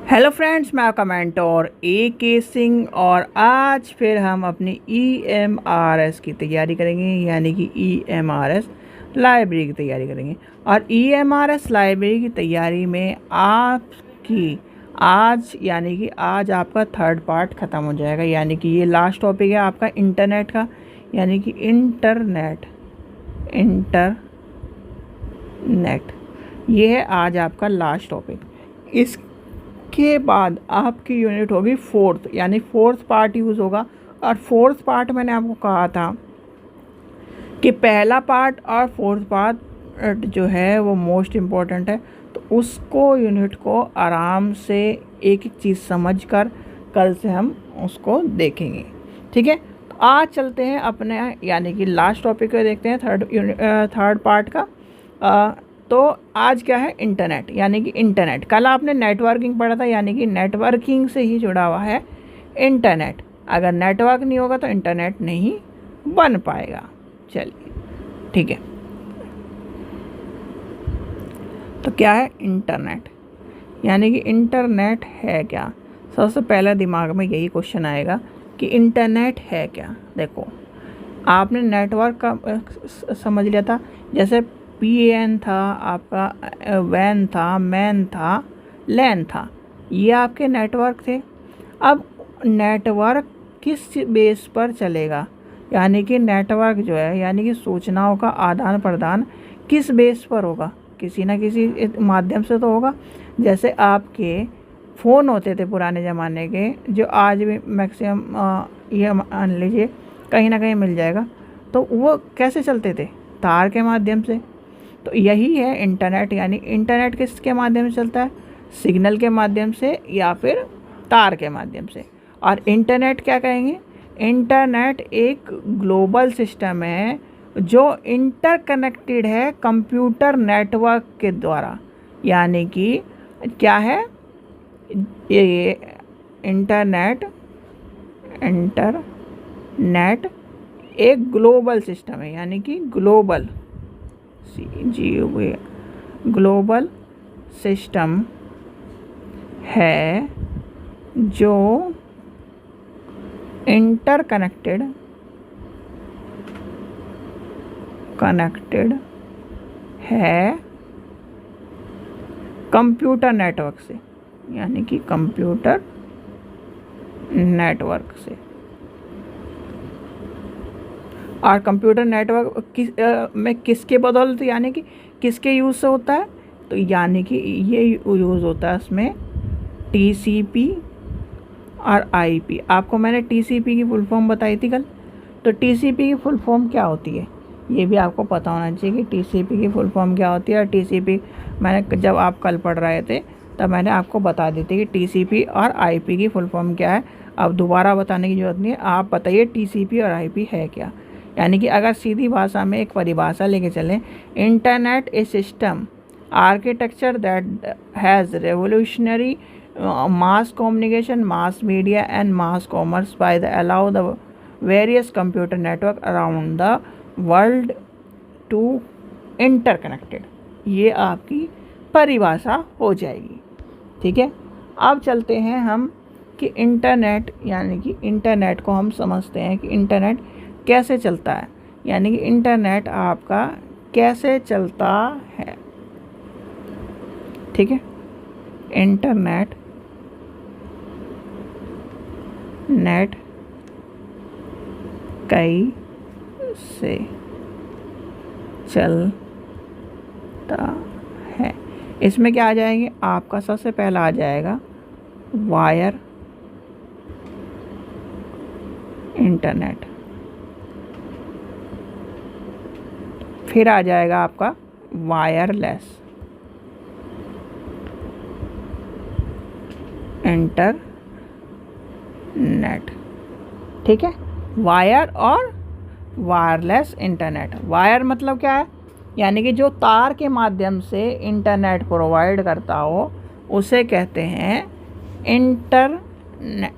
Hello friends, मैं आपका mentor ए के सिंह और आज फिर हम अपनी EMRS की तैयारी करेंगे, यानी कि EMRS लाइब्रेरी की तैयारी करेंगे। और EMRS लाइब्रेरी की तैयारी में आपकी आज आपका थर्ड पार्ट ख़त्म हो जाएगा, यानी कि ये लास्ट टॉपिक है आपका इंटरनेट का, यानी कि इंटरनेट ये है आज आपका लास्ट टॉपिक। इसके बाद आपकी यूनिट होगी फोर्थ, यानी फोर्थ पार्ट यूज़ होगा। और फोर्थ पार्ट मैंने आपको कहा था कि पहला पार्ट और फोर्थ पार्ट जो है वो मोस्ट इम्पॉर्टेंट है, तो उसको यूनिट को आराम से एक एक चीज़ समझकर कल से हम उसको देखेंगे। ठीक है, तो आज चलते हैं अपने यानी कि लास्ट टॉपिक को देखते हैं, थर्ड पार्ट का। तो आज क्या है, इंटरनेट, यानी कि इंटरनेट। कल आपने नेटवर्किंग पढ़ा था, यानी कि नेटवर्किंग से ही जुड़ा हुआ है इंटरनेट। अगर नेटवर्क नहीं होगा तो इंटरनेट नहीं बन पाएगा। चलिए ठीक है, तो क्या है इंटरनेट, यानी कि इंटरनेट है क्या। सबसे पहले दिमाग में यही क्वेश्चन आएगा कि इंटरनेट है क्या। देखो, आपने नेटवर्क का समझ लिया था, जैसे PAN था आपका, वैन था, मैन था, लैन था, ये आपके नेटवर्क थे। अब नेटवर्क किस बेस पर चलेगा, यानी कि नेटवर्क जो है, यानी कि सूचनाओं का आदान प्रदान किस बेस पर होगा, किसी ना किसी माध्यम से तो होगा। जैसे आपके फ़ोन होते थे पुराने ज़माने के, जो आज भी मैक्सिमम ये मान लीजिए कहीं ना कहीं मिल जाएगा, तो वो कैसे चलते थे, तार के माध्यम से। तो यही है इंटरनेट, यानी इंटरनेट किसके माध्यम से चलता है, सिग्नल के माध्यम से या फिर तार के माध्यम से। और इंटरनेट क्या कहेंगे, इंटरनेट एक ग्लोबल सिस्टम है जो इंटरकनेक्टेड है कंप्यूटर नेटवर्क के द्वारा। यानी कि क्या है ये इंटरनेट एक ग्लोबल सिस्टम है, यानी कि ग्लोबल ग्लोबल सिस्टम है जो इंटरकनेक्टेड है कंप्यूटर नेटवर्क से, यानी कि कंप्यूटर नेटवर्क से। और कंप्यूटर नेटवर्क में किसके बदौलत, यानी कि किसके यूज़ से होता है, तो यानी कि ये यूज़ होता है इसमें TCP और IP। आपको मैंने TCP की फुल फॉर्म बताई थी कल, तो TCP की फुल फॉर्म क्या होती है ये भी आपको पता होना चाहिए कि TCP की फुल फॉर्म क्या होती है। और TCP मैंने जब आप कल पढ़ रहे थे तब मैंने आपको बता दी थी कि TCP और IP की फुल फॉर्म क्या है। अब दोबारा बताने की ज़रूरत नहीं है, आप बताइए TCP और IP है क्या। यानी कि अगर सीधी भाषा में एक परिभाषा लेके चलें, internet A system architecture that has revolutionary mass communication, mass media and mass commerce by the allow the various computer network around the world to interconnected। ये आपकी परिभाषा हो जाएगी। ठीक है, अब चलते हैं हम कि इंटरनेट, यानी कि इंटरनेट को हम समझते हैं कि इंटरनेट कैसे चलता है, यानी कि इंटरनेट आपका कैसे चलता है। ठीक है, इंटरनेट कैसे चलता है, इसमें क्या आ जाएंगे, आपका सबसे पहला आ जाएगा वायर इंटरनेट, फिर आ जाएगा आपका वायरलेस इंटरनेट। ठीक है, वायर और वायरलेस इंटरनेट। वायर मतलब क्या है, यानी कि जो तार के माध्यम से इंटरनेट प्रोवाइड करता हो उसे कहते हैं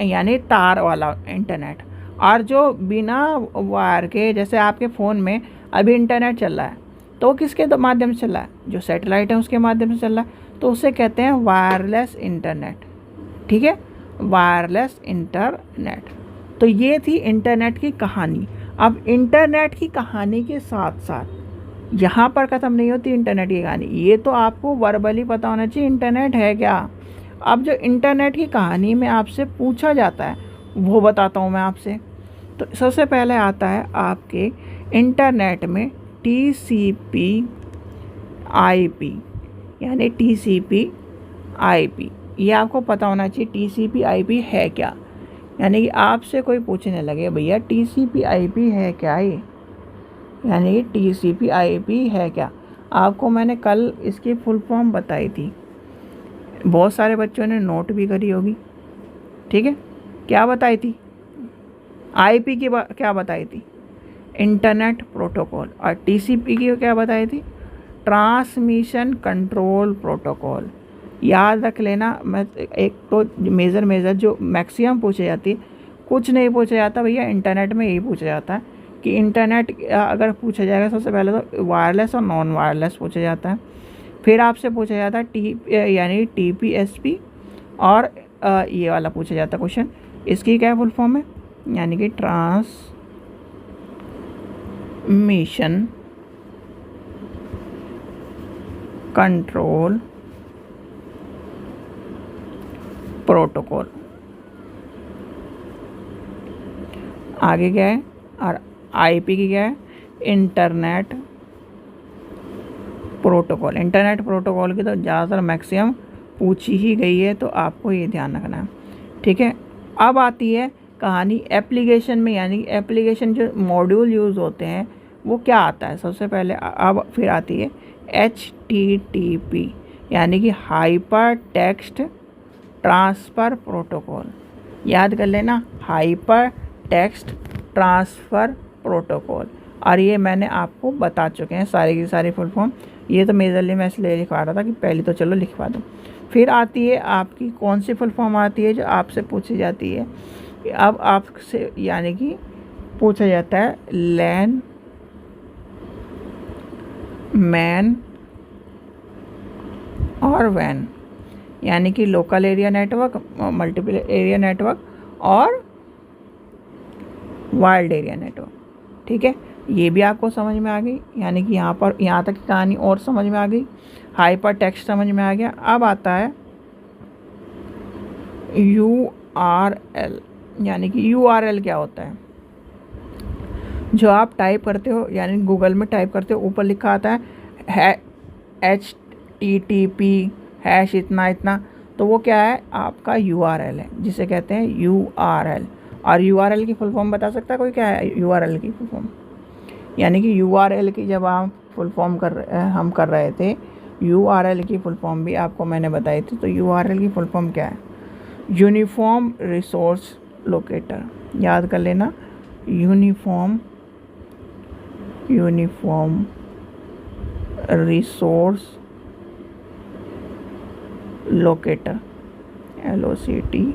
यानी तार वाला इंटरनेट। और जो बिना वायर के, जैसे आपके फ़ोन में अभी इंटरनेट चल रहा है, तो वो किसके माध्यम से चल रहा है, जो सैटेलाइट है उसके माध्यम से चल रहा है, तो उसे कहते हैं वायरलेस इंटरनेट। ठीक है, वायरलेस इंटरनेट। तो ये थी इंटरनेट की कहानी। अब इंटरनेट की कहानी के साथ साथ यहाँ पर ख़त्म नहीं होती इंटरनेट की कहानी, ये तो आपको वर्बली पता होना चाहिए इंटरनेट है क्या। अब जो इंटरनेट की कहानी में आपसे पूछा जाता है वो बताता हूँ मैं आपसे। तो सबसे पहले आता है आपके इंटरनेट में TCP IP, यानी TCP IP, ये आपको पता होना चाहिए TCP IP है क्या। यानी कि आपसे कोई पूछने लगे भैया TCP IP है क्या ये, यानी कि TCP IP है क्या, आपको मैंने कल इसकी फुल फॉर्म बताई थी, बहुत सारे बच्चों ने नोट भी करी होगी। ठीक है, क्या बताई थी, IP की क्या बताई थी, इंटरनेट प्रोटोकॉल, और TCP की क्या बताई थी, ट्रांसमिशन कंट्रोल प्रोटोकॉल। याद रख लेना, मैं एक तो मेजर जो मैक्सिमम पूछे जाती है, कुछ नहीं पूछा जाता भैया, इंटरनेट में यही पूछा जाता है कि इंटरनेट अगर पूछा जाएगा सबसे पहले तो वायरलेस और नॉन वायरलेस पूछा जाता है। फिर आपसे पूछा जाता है यानी TPSP, और ये वाला पूछा जाता है क्वेश्चन, इसकी क्या फुल फॉर्म है, यानी कि ट्रांसमिशन कंट्रोल प्रोटोकॉल। आगे क्या है, और IP की क्या है, इंटरनेट प्रोटोकॉल। इंटरनेट प्रोटोकॉल की तो ज़्यादातर मैक्सिमम पूछी ही गई है, तो आपको ये ध्यान रखना है। ठीक है, अब आती है कहानी एप्लीकेशन में, यानी एप्लीकेशन जो मॉड्यूल यूज़ होते हैं वो क्या आता है सबसे पहले। अब फिर आती है HTTP, यानी कि हाइपर टेक्स्ट ट्रांसफ़र प्रोटोकॉल। याद कर लेना, हाइपर टेक्स्ट ट्रांसफ़र प्रोटोकॉल, और ये मैंने आपको बता चुके हैं सारी की सारी फुल फॉर्म। ये तो मेजरली मैं इसलिए लिखवा रहा था कि पहले तो चलो लिखवा दूँ। फिर आती है आपकी कौन सी फुल फॉर्म आती है जो आपसे पूछी जाती है, अब आपसे यानी कि पूछा जाता है लैन मैन और वैन, यानी कि local area network, multiple area network और वाइल्ड एरिया नेटवर्क। ठीक है, ये भी आपको समझ में आ गई, यानी कि यहाँ तक की कहानी और समझ में आ गई, हाइपर टेक्स्ट समझ में आ गया। अब आता है URL, यानी कि URL क्या होता है, जो आप टाइप करते हो, यानी गूगल में टाइप करते हो, ऊपर लिखा आता है HTTP हैश इतना इतना, तो वो क्या है, आपका URL है, जिसे कहते हैं URL। और URL की फुल फॉर्म बता सकता है कोई, क्या है URL की फुल फॉर्म, यानी कि URL की जब आप फुल फॉर्म हम कर रहे थे, URL की फुल फॉर्म भी आपको मैंने बताई थी। तो URL की फुल फॉर्म क्या है, यूनिफॉर्म रिसोर्स लोकेटर। याद कर लेना, यूनिफॉर्म रिसोर्स लोकेटर, LOCATUR।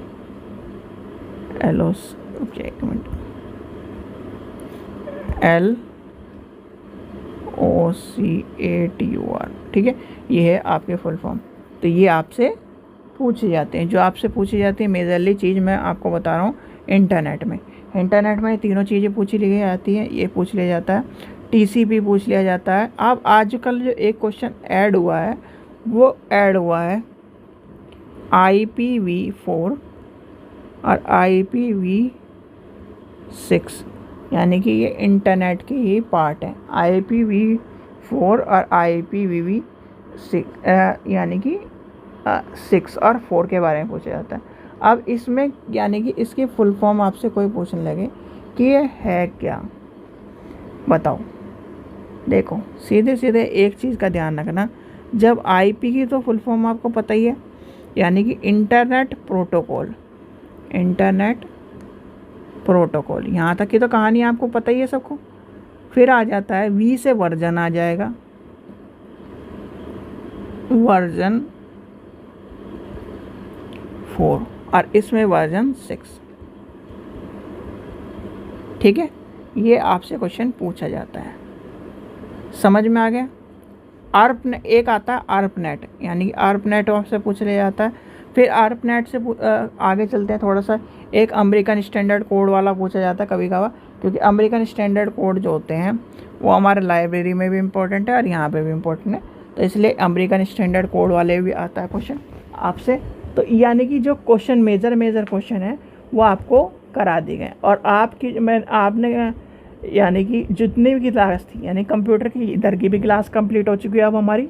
ठीक है, ये है आपके फुल फॉर्म। तो ये आपसे पूछे जाते हैं, जो आपसे पूछी जाती है मेजरली चीज़ मैं आपको बता रहा हूँ। इंटरनेट में तीनों चीज़ें पूछ ली जाती हैं, ये पूछ लिया जाता है, TCP पूछ लिया जाता है। अब आजकल जो एक क्वेश्चन ऐड हुआ है वो ऐड हुआ है IPv4 और IPv6, यानी कि ये इंटरनेट के ही पार्ट है। IPv4 और IPv6 यानी कि 6 और 4 के बारे में पूछा जाता है। अब इसमें यानी कि इसकी फुल फॉर्म आपसे कोई पूछने लगे कि ये है क्या, बताओ। देखो सीधे सीधे एक चीज़ का ध्यान रखना, जब IP की तो फुल फॉर्म आपको पता ही है, यानी कि इंटरनेट प्रोटोकॉल। यहाँ तक की तो कहानी आपको पता ही है सबको। फिर आ जाता है V से वर्जन आ जाएगा, वर्जन 4, और इसमें वर्जन 6। ठीक है, ये आपसे क्वेश्चन पूछा जाता है, समझ में आ गया। एक आता है ARPANET, यानी कि ARPANET आपसे पूछ लिया जाता है फिर ARPANET से आगे चलते हैं थोड़ा सा। एक अमेरिकन स्टैंडर्ड कोड वाला पूछा जाता है कभी कभार, क्योंकि अमेरिकन स्टैंडर्ड कोड जो होते हैं वो हमारे लाइब्रेरी में भी इम्पोर्टेंट है और यहाँ पे भी इम्पोर्टेंट है, तो इसलिए अमेरिकन स्टैंडर्ड कोड वाले भी आता है क्वेश्चन आपसे। तो यानी कि जो क्वेश्चन मेजर क्वेश्चन है वो आपको करा दिए गए। और आपने यानी कि जितनी भी क्लास थी, यानी कंप्यूटर की इधर की भी क्लास कंप्लीट हो चुकी है अब हमारी,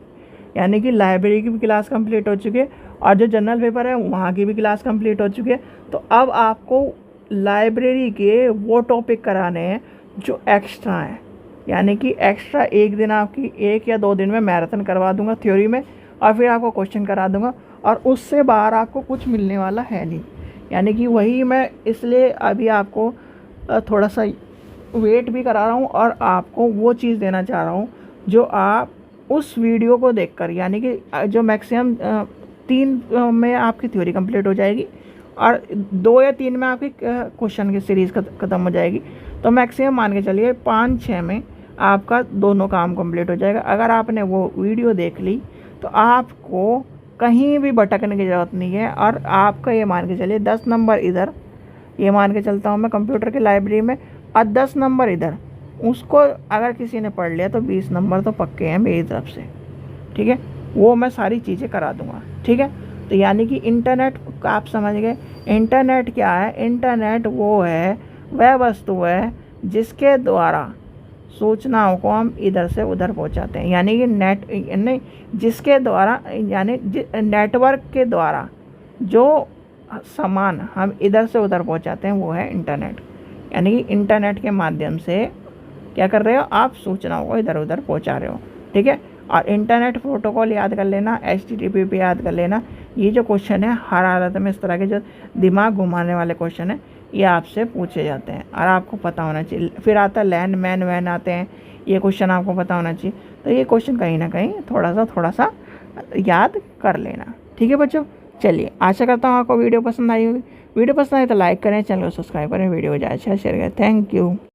यानी कि लाइब्रेरी की भी क्लास कंप्लीट हो चुकी है, और जो जनरल पेपर है वहाँ की भी क्लास कंप्लीट हो चुकी है। तो अब आपको लाइब्रेरी के वो टॉपिक कराने हैं जो एक्स्ट्रा हैं, यानी कि एक्स्ट्रा एक दिन आपकी 1 या 2 दिन में मैराथन करवा दूंगा थ्योरी में, और फिर आपको क्वेश्चन करा दूंगा, और उससे बाहर आपको कुछ मिलने वाला है नहीं। यानी कि वही मैं इसलिए अभी आपको थोड़ा सा वेट भी करा रहा हूँ, और आपको वो चीज़ देना चाह रहा हूँ जो आप उस वीडियो को देखकर, यानी कि जो मैक्सिमम 3 में आपकी थ्योरी कंप्लीट हो जाएगी और 2 या 3 में आपकी क्वेश्चन की सीरीज़ ख़त्म हो जाएगी। तो मैक्सिमम मान के चलिए 5-6 में आपका दोनों काम कंप्लीट हो जाएगा। अगर आपने वो वीडियो देख ली तो आपको कहीं भी भटकने की ज़रूरत नहीं है, और आपका ये मान के चलिए 10 नंबर इधर, ये मान के चलता हूँ मैं कंप्यूटर की लाइब्रेरी में, और 10 नंबर इधर, उसको अगर किसी ने पढ़ लिया तो 20 नंबर तो पक्के हैं मेरी तरफ से, ठीक है। वो मैं सारी चीज़ें करा दूँगा, ठीक है। तो यानी कि इंटरनेट आप समझ गए। इंटरनेट क्या है? इंटरनेट वो है, वह वस्तु है जिसके द्वारा सूचनाओं को हम इधर से उधर पहुंचाते हैं, यानी कि नहीं, जिसके द्वारा, यानी नेटवर्क के द्वारा जो सामान हम इधर से उधर पहुंचाते हैं वो है इंटरनेट। यानी कि इंटरनेट के माध्यम से क्या कर रहे हो आप? सूचनाओं को इधर उधर पहुंचा रहे हो, ठीक है। और इंटरनेट प्रोटोकॉल याद कर लेना, HTTP याद कर लेना। ये जो क्वेश्चन है हर हालत में, इस तरह के जो दिमाग घुमाने वाले क्वेश्चन है ये आपसे पूछे जाते हैं और आपको पता होना चाहिए। फिर आता है लैंड मैन वैन आते हैं, ये क्वेश्चन आपको पता होना चाहिए। तो ये क्वेश्चन कहीं ना कहीं थोड़ा सा याद कर लेना, ठीक है बच्चों। चलिए, आशा करता हूँ आपको वीडियो पसंद आई होगी। वीडियो पसंद आई तो लाइक करें, चैनल को सब्सक्राइब करें, वीडियो को ज़्यादा शेयर करें। Thank you.